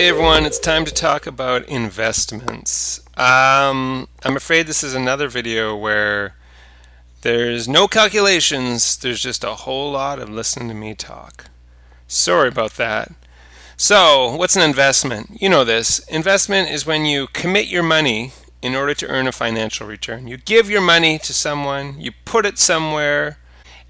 Okay, everyone, it's time to talk about investments. I'm afraid this is another video where there's no calculations, there's just a whole lot of listening to me talk. Sorry about that. So, what's an investment? You know this. Investment is when you commit your money in order to earn a financial return. You give your money to someone, you put it somewhere,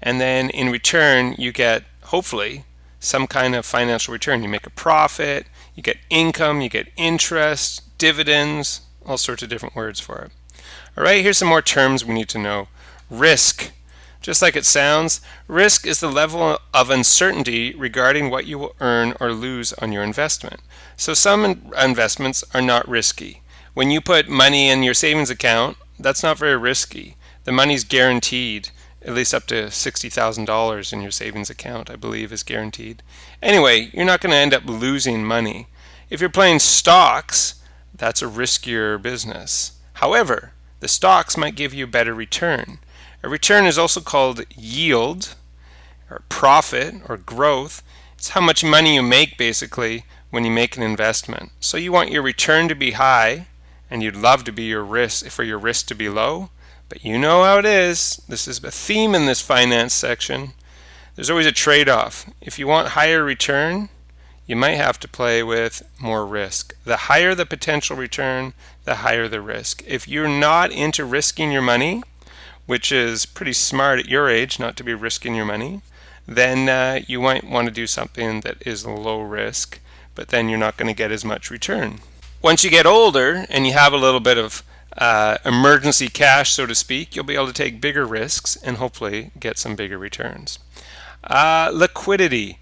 and then in return you get, hopefully, some kind of financial return. You make a profit, you get income, you get interest, dividends, all sorts of different words for it. All right, here's some more terms we need to know. Risk. Just like it sounds, risk is the level of uncertainty regarding what you will earn or lose on your investment. So some investments are not risky. When you put money in your savings account, that's not very risky. The money's guaranteed. At least up to $60,000 in your savings account, I believe, is guaranteed. Anyway, you're not going to end up losing money. If you're playing stocks, that's a riskier business. However, the stocks might give you a better return. A return is also called yield, or profit, or growth. It's how much money you make, basically, when you make an investment. So you want your return to be high, and you'd love to be for your risk to be low. But you know how it is. This is a theme in this finance section. There's always a trade-off. If you want higher return, you might have to play with more risk. The higher the potential return, the higher the risk. If you're not into risking your money, which is pretty smart at your age not to be risking your money, then you might want to do something that is low risk, but then you're not going to get as much return. Once you get older and you have a little bit of emergency cash, so to speak, you'll be able to take bigger risks and hopefully get some bigger returns. Liquidity.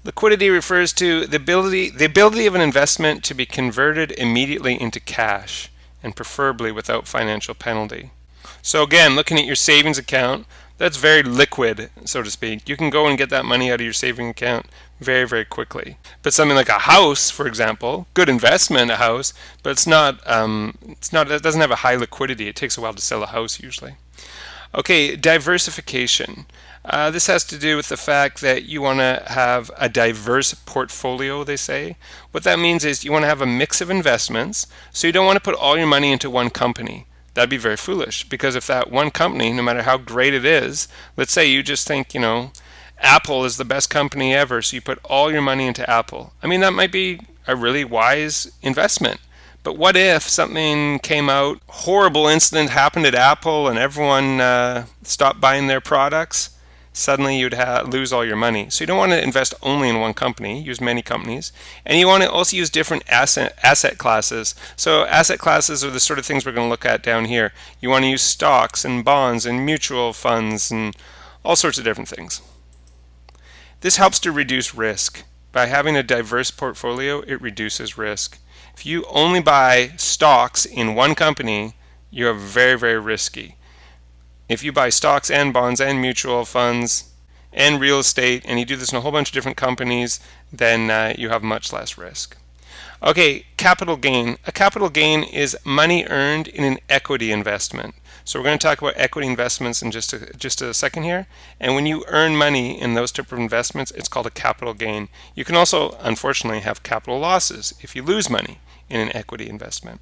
Liquidity refers to the ability of an investment to be converted immediately into cash, and preferably without financial penalty. So again, looking at your savings account, that's very liquid, so to speak. You can go and get that money out of your savings account very, very quickly. But something like a house, for example, good investment, a house, but it doesn't have a high liquidity. It takes a while to sell a house usually. Okay, diversification. This has to do with the fact that you want to have a diverse portfolio, they say. What that means is you want to have a mix of investments, so you don't want to put all your money into one company. That'd be very foolish, because if that one company, no matter how great it is, let's say you just think, Apple is the best company ever, so you put all your money into Apple. I mean, that might be a really wise investment. But what if something came out, horrible incident happened at Apple, and everyone stopped buying their products? Suddenly you'd lose all your money. So you don't want to invest only in one company, use many companies. And you want to also use different asset classes. So asset classes are the sort of things we're going to look at down here. You want to use stocks and bonds and mutual funds and all sorts of different things. This helps to reduce risk. By having a diverse portfolio, it reduces risk. If you only buy stocks in one company, you're very, very risky. If you buy stocks and bonds and mutual funds and real estate, and you do this in a whole bunch of different companies, then you have much less risk. Okay, capital gain. A capital gain is money earned in an equity investment. So we're going to talk about equity investments in just a second here. And when you earn money in those type of investments, it's called a capital gain. You can also, unfortunately, have capital losses if you lose money in an equity investment.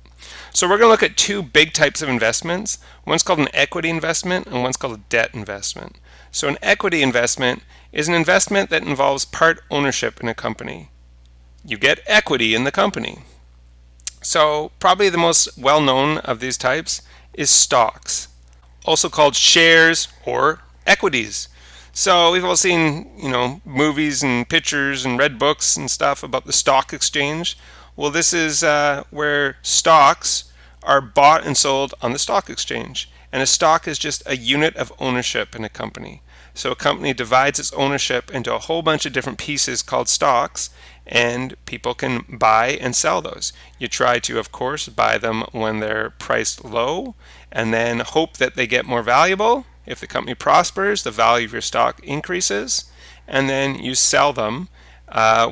So we're going to look at two big types of investments. One's called an equity investment and one's called a debt investment. So an equity investment is an investment that involves part ownership in a company. You get equity in the company. So probably the most well-known of these types is stocks, also called shares or equities. So we've all seen, movies and pictures and read books and stuff about the stock exchange. Well, this is where stocks are bought and sold on the stock exchange. And a stock is just a unit of ownership in a company. So a company divides its ownership into a whole bunch of different pieces called stocks, and people can buy and sell those. You try to, of course, buy them when they're priced low, and then hope that they get more valuable. If the company prospers, the value of your stock increases, and then you sell them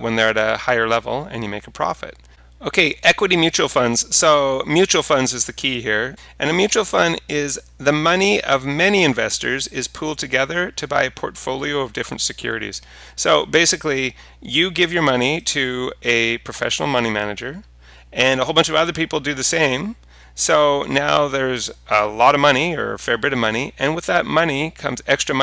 when they're at a higher level and you make a profit. Okay, equity mutual funds. So mutual funds is the key here. And a mutual fund is the money of many investors is pooled together to buy a portfolio of different securities. So basically, you give your money to a professional money manager, and a whole bunch of other people do the same. So now there's a lot of money or a fair bit of money, and with that money comes extra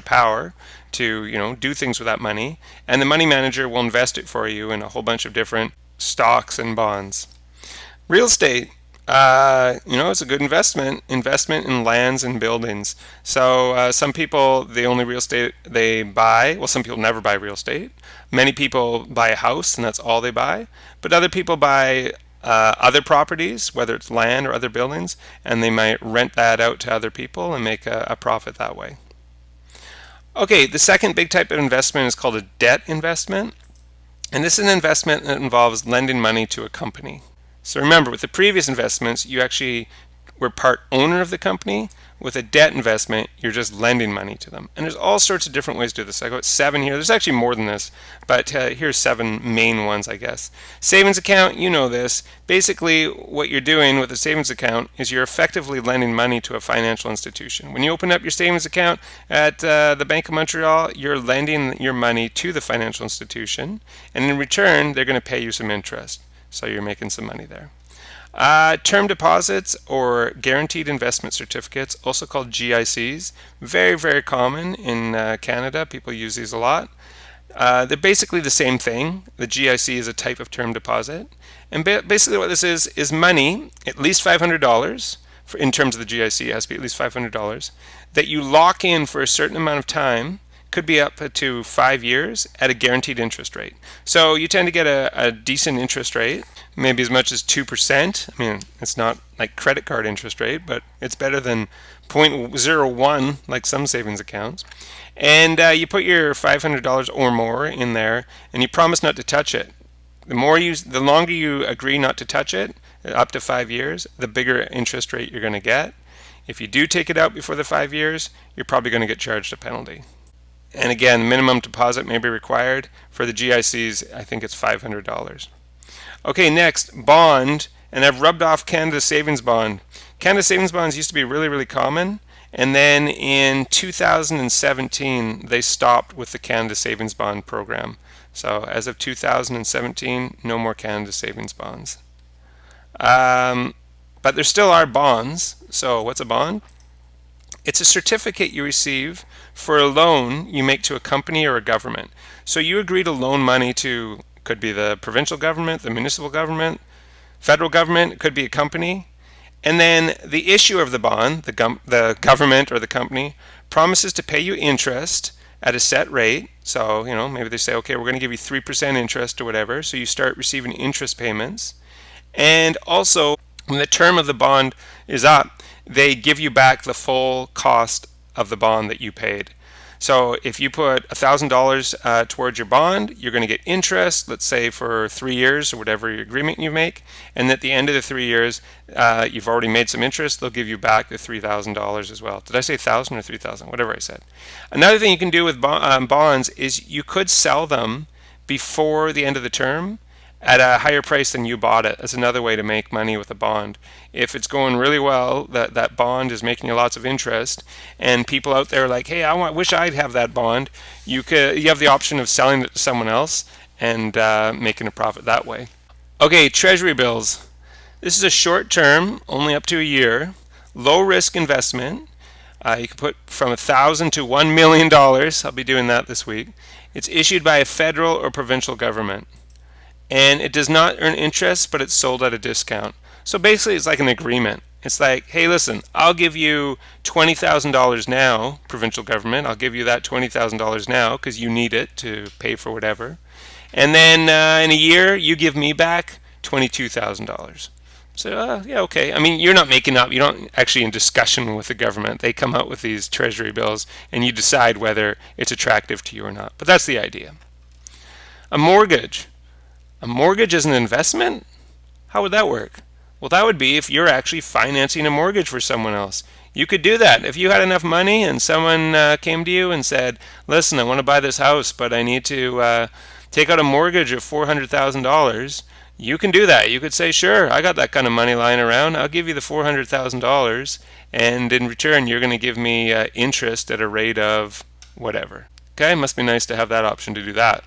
power to, do things with that money, and the money manager will invest it for you in a whole bunch of different stocks and bonds. Real estate, it's a good investment in lands and buildings. So some people, the only real estate they buy, well, some people never buy real estate. Many people buy a house and that's all they buy. But other people buy other properties, whether it's land or other buildings, and they might rent that out to other people and make a profit that way. Okay, the second big type of investment is called a debt investment. And this is an investment that involves lending money to a company. So remember, with the previous investments, you actually were part owner of the company. With a debt investment, you're just lending money to them. And there's all sorts of different ways to do this. I got 7 here. There's actually more than this, but here's 7 main ones, I guess. Savings account, you know this. Basically, what you're doing with a savings account is you're effectively lending money to a financial institution. When you open up your savings account at the Bank of Montreal, you're lending your money to the financial institution, and in return, they're going to pay you some interest. So you're making some money there. Term deposits or guaranteed investment certificates, also called GICs, very, very common in Canada. People use these a lot. They're basically the same thing. The GIC is a type of term deposit. And basically what this is money, at least $500, in terms of the GIC, it has to be at least $500, that you lock in for a certain amount of time, could be up to 5 years at a guaranteed interest rate. So you tend to get a decent interest rate, maybe as much as 2%. I mean, it's not like credit card interest rate, but it's better than 0.01 like some savings accounts. And you put your $500 or more in there, and you promise not to touch it. The longer you agree not to touch it, up to 5 years, the bigger interest rate you're going to get. If you do take it out before the 5 years, you're probably going to get charged a penalty. And again, minimum deposit may be required. For the GICs, I think it's $500. Okay, next, bond. And I've rubbed off Canada Savings Bond. Canada Savings Bonds used to be really, really common. And then in 2017, they stopped with the Canada Savings Bond program. So as of 2017, no more Canada Savings Bonds. But there still are bonds. So what's a bond? It's a certificate you receive for a loan you make to a company or a government. So you agree to loan money to, could be the provincial government, the municipal government, federal government, it could be a company. And then the issuer of the bond, the government or the company, promises to pay you interest at a set rate. So, maybe they say, okay, we're going to give you 3% interest or whatever. So you start receiving interest payments. And also, when the term of the bond is up, they give you back the full cost of the bond that you paid. So if you put $1,000 towards your bond, you're going to get interest, let's say for 3 years or whatever agreement you make. And at the end of the 3 years, you've already made some interest. They'll give you back the $3,000 as well. Did I say 1,000 or 3,000? Whatever I said. Another thing you can do with bonds is you could sell them before the end of the term at a higher price than you bought it. That's another way to make money with a bond. If it's going really well, that bond is making you lots of interest, and people out there are like, hey, wish I'd have that bond. You have the option of selling it to someone else and making a profit that way. Okay, treasury bills. This is a short term, only up to a year, low risk investment. You can put from $1,000 to $1 million. I'll be doing that this week. It's issued by a federal or provincial government. And it does not earn interest, but it's sold at a discount. So basically, it's like an agreement. It's like, hey, listen, I'll give you $20,000 now, provincial government. I'll give you that $20,000 now because you need it to pay for whatever. And then in a year, you give me back $22,000. So, yeah, okay. I mean, you're not making up. You're not actually in discussion with the government. They come out with these treasury bills, and you decide whether it's attractive to you or not. But that's the idea. A mortgage. A mortgage is an investment? How would that work? Well, that would be if you're actually financing a mortgage for someone else. You could do that. If you had enough money and someone came to you and said, listen, I want to buy this house, but I need to take out a mortgage of $400,000, you can do that. You could say, sure, I got that kind of money lying around. I'll give you the $400,000, and in return, you're going to give me interest at a rate of whatever. Okay, must be nice to have that option to do that.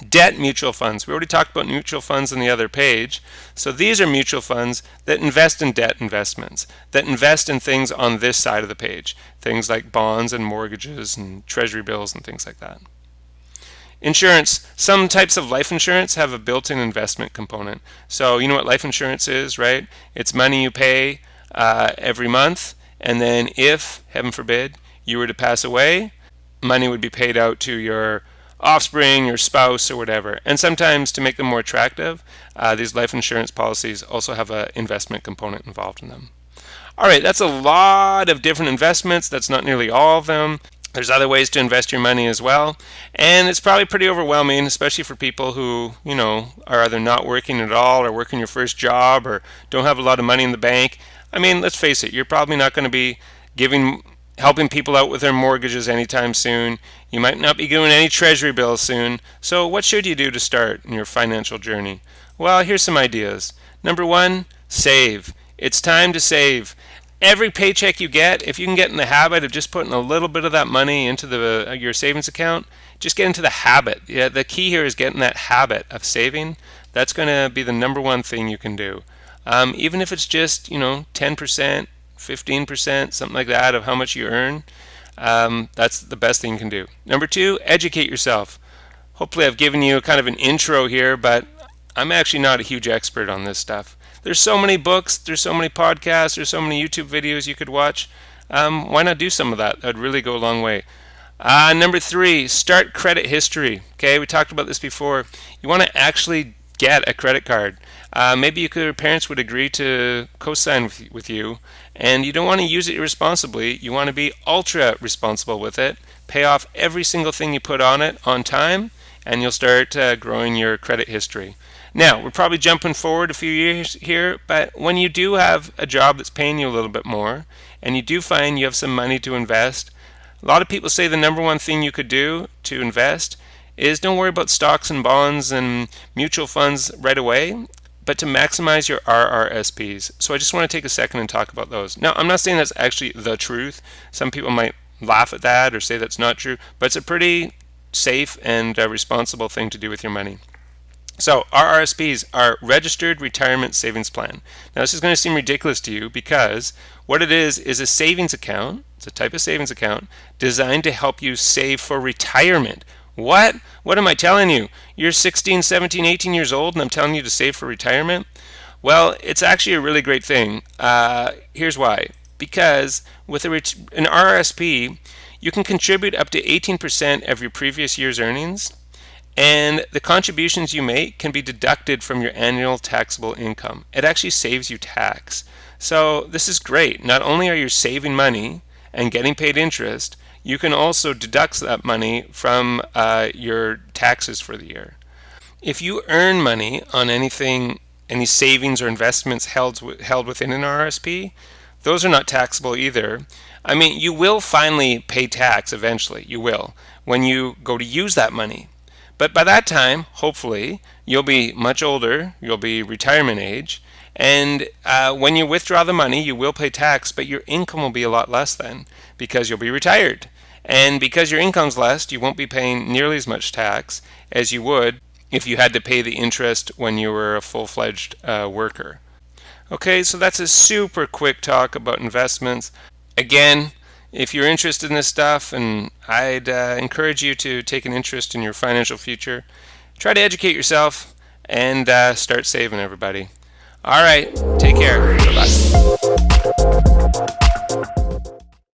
Debt mutual funds. We already talked about mutual funds on the other page. So these are mutual funds that invest in debt investments, that invest in things on this side of the page, things like bonds and mortgages and treasury bills and things like that. Insurance. Some types of life insurance have a built-in investment component. So you know what life insurance is, right? It's money you pay every month, and then if, heaven forbid, you were to pass away, money would be paid out to your offspring, your spouse, or whatever. And sometimes, to make them more attractive, these life insurance policies also have an investment component involved in them. All right, that's a lot of different investments. That's not nearly all of them. There's other ways to invest your money as well. And it's probably pretty overwhelming, especially for people who, are either not working at all or working your first job or don't have a lot of money in the bank. I mean, let's face it, you're probably not going to be helping people out with their mortgages anytime soon. You might not be doing any treasury bills soon. So what should you do to start in your financial journey? Well, here's some ideas. Number one, save. It's time to save. Every paycheck you get, if you can get in the habit of just putting a little bit of that money into your savings account, just get into the habit. Yeah, the key here is getting that habit of saving. That's going to be the number one thing you can do. Even if it's just 10%, 15%, something like that of how much you earn, that's the best thing you can do. Number two, educate yourself. Hopefully I've given you kind of an intro here, but I'm actually not a huge expert on this stuff. There's so many books, there's so many podcasts, there's so many YouTube videos you could watch. Why not do some of that? That would really go a long way. Number three, start credit history. Okay, we talked about this before. You want to actually get a credit card. Maybe your parents would agree to co-sign with you, and you don't want to use it irresponsibly. You want to be ultra responsible with it. Pay off every single thing you put on it on time, and you'll start growing your credit history. Now, we're probably jumping forward a few years here, but when you do have a job that's paying you a little bit more, and you do find you have some money to invest, a lot of people say the number one thing you could do to invest is don't worry about stocks and bonds and mutual funds right away, but to maximize your RRSPs. So I just want to take a second and talk about those. Now, I'm not saying that's actually the truth. Some people might laugh at that or say that's not true, but it's a pretty safe and responsible thing to do with your money. So RRSPs are Registered Retirement Savings Plan. Now this is going to seem ridiculous to you because what it is a savings account. It's a type of savings account designed to help you save for retirement. What? What am I telling you? You're 16, 17, 18 years old and I'm telling you to save for retirement? Well, it's actually a really great thing. Here's why. Because with an RRSP, you can contribute up to 18% of your previous year's earnings, and the contributions you make can be deducted from your annual taxable income. It actually saves you tax. So this is great. Not only are you saving money and getting paid interest, you can also deduct that money from your taxes for the year. If you earn money on anything, any savings or investments held within an RRSP, those are not taxable either. I mean, you will finally pay tax eventually. You will when you go to use that money. But by that time, hopefully, you'll be much older, you'll be retirement age, and when you withdraw the money, you will pay tax, but your income will be a lot less then because you'll be retired. And because your income's less, you won't be paying nearly as much tax as you would if you had to pay the interest when you were a full-fledged worker. Okay, so that's a super quick talk about investments. Again, if you're interested in this stuff, and I'd encourage you to take an interest in your financial future, try to educate yourself and start saving, everybody. All right, take care. Bye-bye.